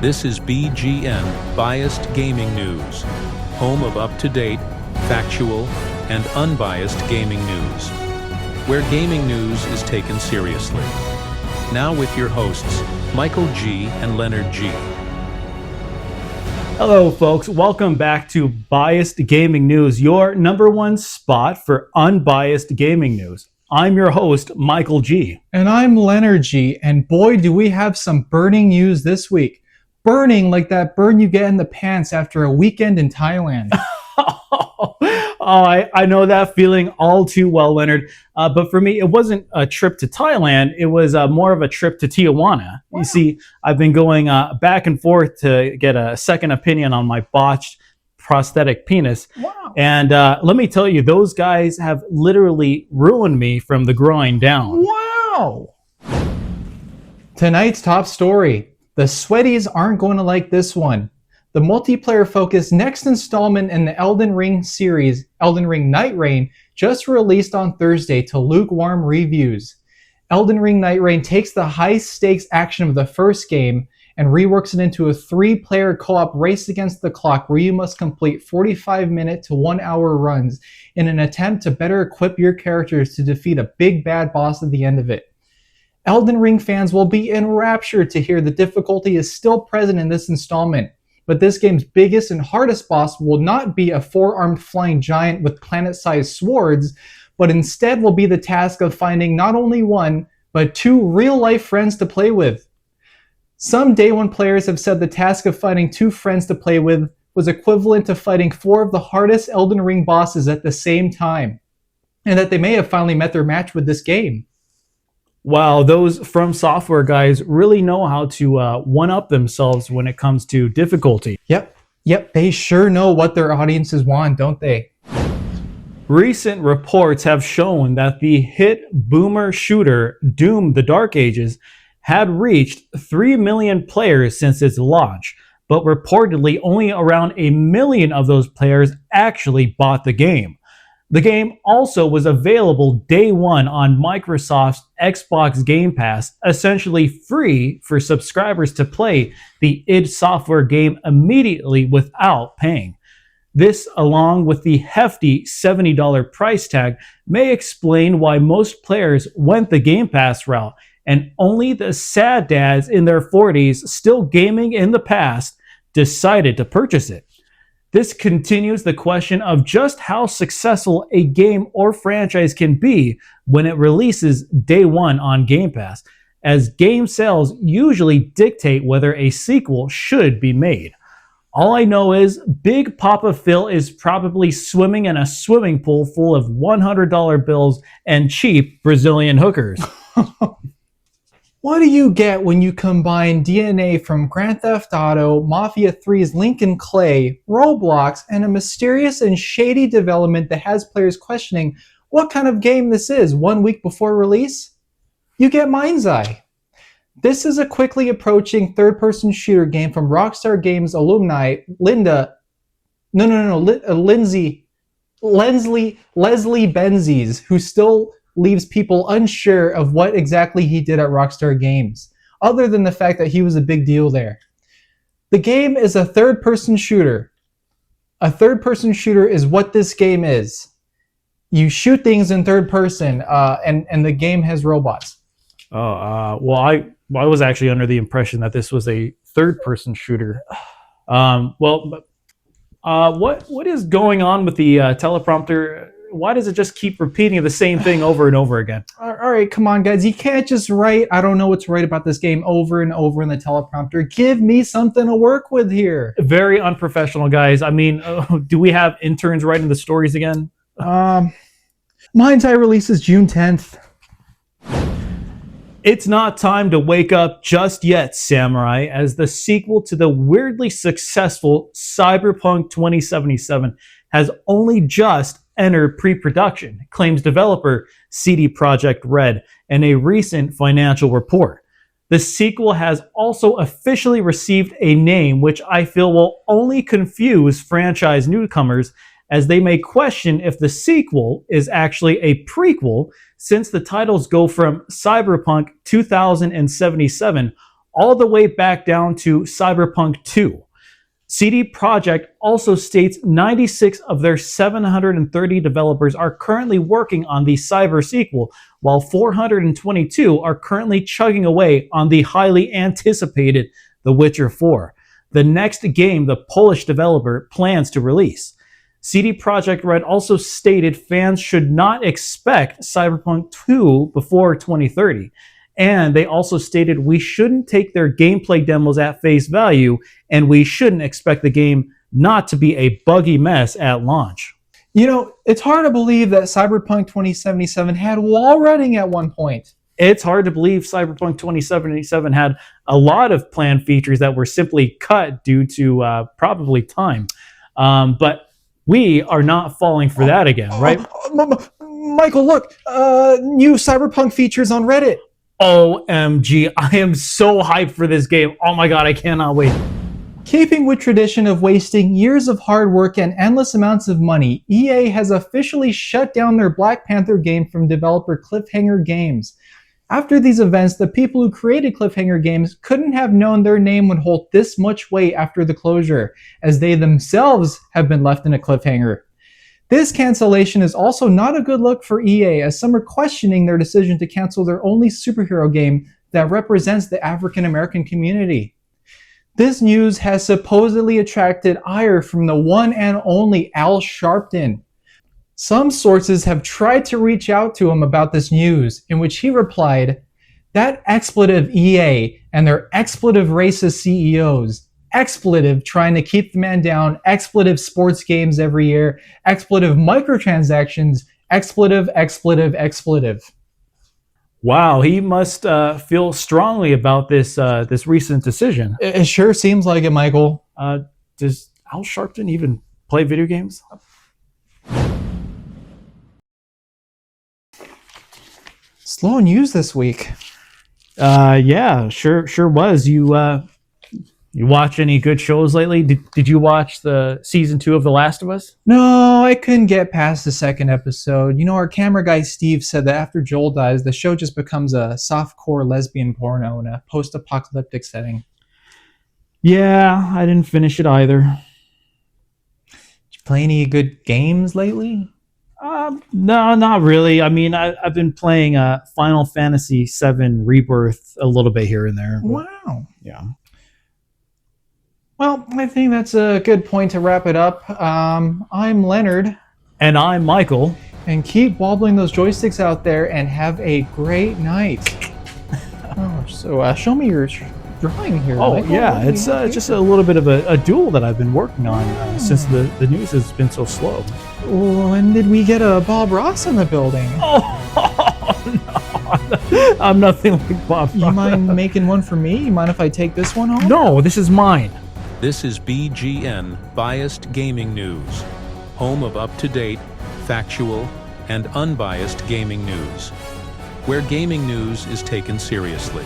This is BGN Biased Gaming News, home of up-to-date, factual, and unbiased gaming news, where gaming news is taken seriously. Now with your hosts, Michael G. and Leonard G. Hello, folks. Welcome back to Biased Gaming News, your number one spot for unbiased gaming news. I'm your host, Michael G. And I'm Leonard G. And boy, do we have some burning news this week. Burning like that burn you get in the pants after a weekend in Thailand. I know that feeling all too well, Leonard. But for me, it wasn't a trip to Thailand. It was more of a trip to Tijuana. Wow. You see, I've been going back and forth to get a second opinion on my botched prosthetic penis. Wow. And let me tell you, those guys have literally ruined me from the groin down. Wow. Tonight's top story. The sweaties aren't going to like this one. The multiplayer-focused next installment in the Elden Ring series, Elden Ring Nightreign, just released on Thursday to lukewarm reviews. Elden Ring Nightreign takes the high-stakes action of the first game and reworks it into a 3-player co-op race against the clock where you must complete 45-minute to 1-hour runs in an attempt to better equip your characters to defeat a big bad boss at the end of it. Elden Ring fans will be enraptured to hear the difficulty is still present in this installment, but this game's biggest and hardest boss will not be a 4-armed flying giant with planet-sized swords, but instead will be the task of finding not only one, but 2 real-life friends to play with. Some Day 1 players have said the task of finding 2 friends to play with was equivalent to fighting 4 of the hardest Elden Ring bosses at the same time, and that they may have finally met their match with this game. Wow, those From Software guys really know how to one-up themselves when it comes to difficulty. Yep, they sure know what their audiences want, don't they? Recent reports have shown that the hit boomer shooter Doom: The Dark Ages had reached 3 million players since its launch, but reportedly only around 1 million of those players actually bought the game. The game also was available day one on Microsoft's Xbox Game Pass, essentially free for subscribers to play the id Software game immediately without paying. This, along with the hefty $70 price tag, may explain why most players went the Game Pass route, and only the sad dads in their 40s still gaming in the past decided to purchase it. This continues the question of just how successful a game or franchise can be when it releases day one on Game Pass, as game sales usually dictate whether a sequel should be made. All I know is Big Papa Phil is probably swimming in a swimming pool full of $100 bills and cheap Brazilian hookers. What do you get when you combine DNA from Grand Theft Auto, Mafia 3's Lincoln Clay, Roblox, and a mysterious and shady development that has players questioning what kind of game this is 1 week before release? You get Mindseye. This is a quickly approaching third-person shooter game from Rockstar Games alumni Leslie Benzies, who still leaves people unsure of what exactly he did at Rockstar Games, other than the fact that he was a big deal there. The game is a third-person shooter. A third-person shooter is what this game is. You shoot things in third person, and the game has robots. Well, I was actually under the impression that this was a third-person shooter. What is going on with the teleprompter? Why does it just keep repeating the same thing over and over again? All right, come on, guys. You can't just write, I don't know what's right about this game over and over in the teleprompter. Give me something to work with here. Very unprofessional, guys. I mean, do we have interns writing the stories again? Mindeye releases June 10th. It's not time to wake up just yet, Samurai, as the sequel to the weirdly successful Cyberpunk 2077 has only just entered pre-production, claims developer CD Projekt Red in a recent financial report. The sequel has also officially received a name which I feel will only confuse franchise newcomers, as they may question if the sequel is actually a prequel, since the titles go from Cyberpunk 2077 all the way back down to Cyberpunk 2. CD Projekt also states 96 of their 730 developers are currently working on the Cyber sequel, while 422 are currently chugging away on the highly anticipated The Witcher 4, the next game the Polish developer plans to release. CD Projekt Red also stated fans should not expect Cyberpunk 2 before 2030. And they also stated we shouldn't take their gameplay demos at face value, and we shouldn't expect the game not to be a buggy mess at launch. You know, it's hard to believe that Cyberpunk 2077 had wall running at one point. It's hard to believe Cyberpunk 2077 had a lot of planned features that were simply cut due to probably time. But we are not falling for that again, right? Michael, look, new Cyberpunk features on Reddit. OMG, I am so hyped for this game. Oh my god, I cannot wait. Keeping with tradition of wasting years of hard work and endless amounts of money, EA has officially shut down their Black Panther game from developer Cliffhanger Games. After these events, the people who created Cliffhanger Games couldn't have known their name would hold this much weight after the closure, as they themselves have been left in a cliffhanger. This cancellation is also not a good look for EA, as some are questioning their decision to cancel their only superhero game that represents the African American community. This news has supposedly attracted ire from the one and only Al Sharpton. Some sources have tried to reach out to him about this news, in which he replied, "That expletive EA and their expletive racist CEOs, expletive trying to keep the man down, expletive sports games every year, expletive microtransactions, expletive, expletive, expletive." Wow, he must feel strongly about this recent decision. It sure seems like it, Michael. Does Al Sharpton even play video games? Slow news this week. Yeah, sure was. You watch any good shows lately? Did you watch the season 2 of The Last of Us? No, I couldn't get past the second episode. You know, our camera guy Steve said that after Joel dies, the show just becomes a softcore lesbian porno in a post-apocalyptic setting. Yeah, I didn't finish it either. Did you play any good games lately? No, not really. I mean, I've been playing Final Fantasy VII Rebirth a little bit here and there. Wow. Yeah. Well, I think that's a good point to wrap it up. I'm Leonard. And I'm Michael. And keep wobbling those joysticks out there and have a great night. So show me your drawing here. Oh, Michael. yeah. It's just a little bit of a duel that I've been working on since the news has been so slow. When did we get a Bob Ross in the building? Oh, no. I'm nothing like Bob Ross. You mind making one for me? You mind if I take this one home? No, this is mine. This is BGN Biased Gaming News, home of up-to-date, factual, and unbiased gaming news, where gaming news is taken seriously.